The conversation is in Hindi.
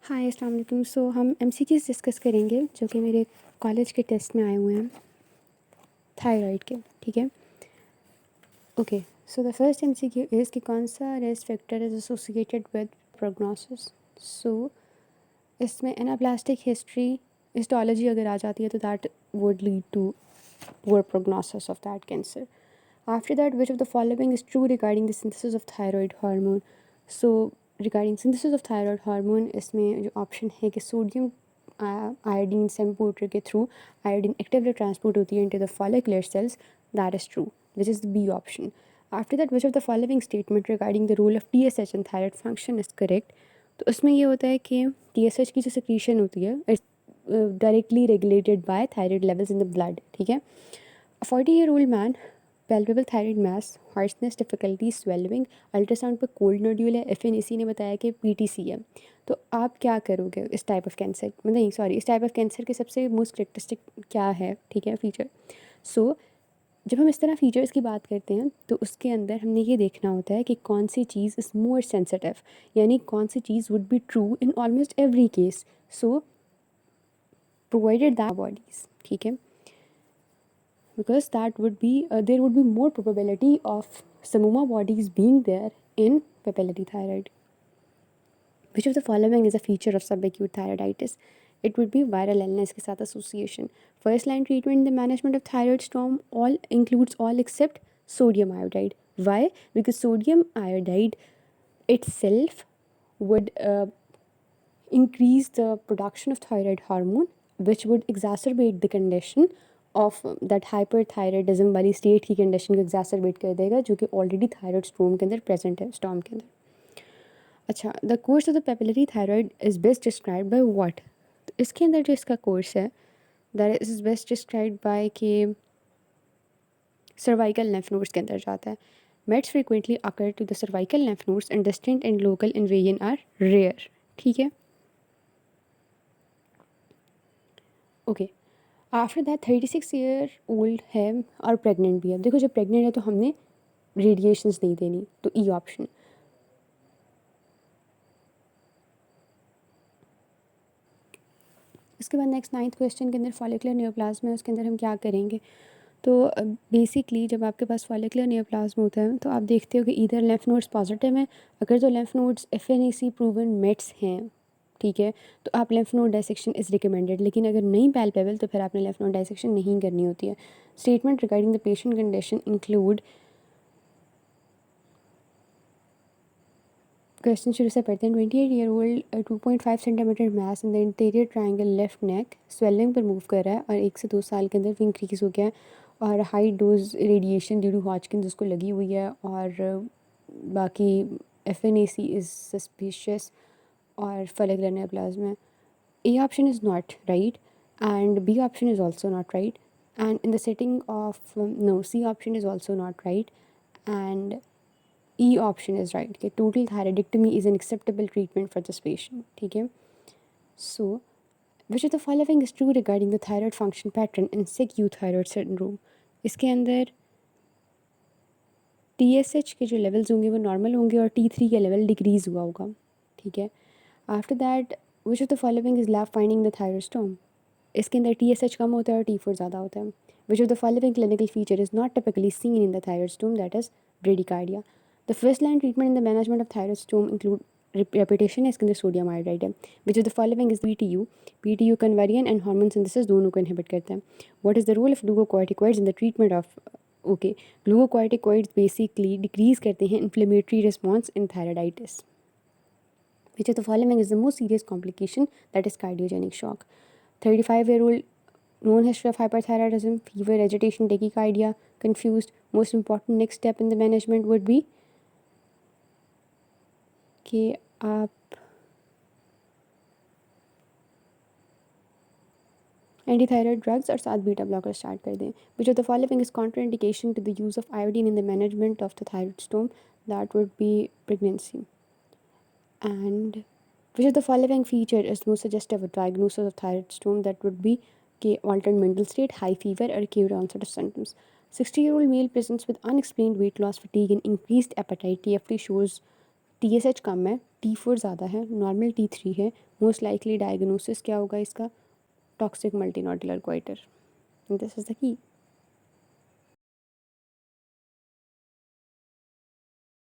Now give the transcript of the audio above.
हाय अस्सलाम वालेकुम। सो हम एमसीक्यूज़ डिस्कस करेंगे जो कि मेरे कॉलेज के टेस्ट में आए हुए हैं थायराइड के। ठीक है, okay. So the first MCQ is कि कौन सा risk factor is associated with prognosis. So इसमें एनाप्लास्टिक हिस्ट्री हिस्टोलॉजी अगर आ जाती है तो that would lead to poor prognosis of that cancer. After that, which of the following is true regarding the synthesis of thyroid hormone? So, regarding synthesis of thyroid hormone, इसमें जो ऑप्शन है कि सोडियम आयोडीन सेम्पोर्टर के थ्रू आयोडीन एक्टिवली ट्रांसपोर्ट होती है into the follicular cells, that is true, which is the B option. After that, which of the following statement regarding the role of TSH in thyroid function is correct. तो उसमें ये होता है कि TSH की जो सिक्रीशन होती है it's directly regulated by thyroid levels in the blood. ठीक है, 40-year-old man, palpable thyroid mass, hoarseness, difficulty swallowing, ultrasound पर कोल्ड नोड्यूल है, FNAC ने बताया कि PTC है। तो आप क्या करोगे इस टाइप ऑफ कैंसर, मतलब नहीं सॉरी, इस टाइप ऑफ कैंसर के सबसे मोस्ट करेक्टरिस्टिक क्या है? ठीक है, फीचर। सो जब हम इस तरह फीचर्स की बात करते हैं तो उसके अंदर हमने ये देखना होता है कि कौन सी चीज़ इज़ मोर सेंसिटिव, यानी कौन सी चीज़ would be true in almost every case. So provided that bodies, ठीक है, because that would be there would be more probability of samoma bodies being there in papillary thyroid. Which of the following is a feature of subacute thyroiditis? It would be viral illness के साथ association. First line treatment in the management of thyroid storm all includes all except sodium iodide. Why? Because sodium iodide itself would increase the production of thyroid hormone, which would exacerbate the condition of that hyperthyroidism वाली स्टेट की कंडीशन को एग्जैसरबेट कर देगा जो कि ऑलरेडी थायराइड स्टोम के अंदर प्रेजेंट है, स्टॉम के अंदर। अच्छा, the course of the papillary thyroid is best describe by what. तो इसके अंदर जो इसका कोर्स है that is best describe by कि सर्वाइकल lymph nodes के अंदर जाता है। Mets frequently occur to the cervical lymph nodes and distant and local invasion are rare. ठीक है, ओके। आफ्टर दैट 36-year-old है और प्रेग्नेंट भी है। देखो जब प्रेग्नेंट है तो हमने रेडिएशंस नहीं देनी, तो ई ऑप्शन। इसके बाद नेक्स्ट 9th क्वेश्चन के अंदर फॉलिकुलर नियोप्लाज्म है, उसके अंदर हम क्या करेंगे। तो बेसिकली जब आपके पास फॉलिकुलर नियोप्लाज्म होता है तो आप देखते हो कि इधर लेम्फ नोड्स पॉजिटिव हैं, अगर तो lymph nodes FNAC proven mets हैं, ठीक है, तो आप lymph node dissection is recommended. लेकिन अगर नहीं पैल्पेबल तो फिर आपने लेम्फ नोड डाइसेक्शन नहीं करनी होती है। Statement regarding the patient condition include, question शुरू से पढ़ते हैं। 28-year-old 2.5 centimetre mass in the interior triangle left neck, swelling पर मूव कर रहा है और 1 से 2 साल के अंदर भी इंक्रीज हो गया है और high dose radiation due to Hodgkin's उसको लगी हुई है और बाकी FNAC इज़ सस्पिशियस और फॉलिकुलर नियोप्लाज्म है। A option is not right and B option is also not right, and in the setting of no, C option is also not right and E option is right कि total thyroidectomy is an acceptable treatment for this patient। ठीक है, so which of the following is true regarding the thyroid function pattern in sick euthyroid syndrome? इसके अंदर TSH के जो लेवल्स होंगे वो नॉर्मल होंगे और T3 का लेवल डिक्रीज़ हुआ होगा। ठीक है, after that which of the following is lab finding the thyroid storm. इसके अंदर TSH कम होता है और T4 ज़्यादा होता है। Which of the following clinical feature is not typically seen in the thyroid storm, that is bradycardia. The first line treatment in the management of thyroid storm include repetition है, इसके अंदर सोडियम आयोडाइड है। Which of the following is PTU conversion and hormone synthesis दोनों को इनहिबिट करता है। What is the role of glucocorticoids in the treatment of, okay, glucocorticoids basically decrease करते हैं inflammatory response in thyroiditis. Which of the following is the most serious complication, that is cardiogenic shock? 35-year-old, known history of hyperthyroidism, fever, agitation, tachycardia, confused. Most important next step in the management would be कि आप एंटीथायराइड ड्रग्स और साथ बीटा ब्लॉकर स्टार्ट कर दें। Which of the following is contraindication to the use of iodine in the management of the thyroid storm? That would be pregnancy. And which of the following feature is most suggestive of diagnosis of thyroid storm? That would be altered mental state, high fever, or acute onset of symptoms. 60-year-old male presents with unexplained weight loss, fatigue, and increased appetite. TFT shows TSH कम है, T4 ज़्यादा है, नॉर्मल T3 है, मोस्ट लाइकली डायग्नोसिस क्या होगा इसका, toxic multinodular goitre, this is the की।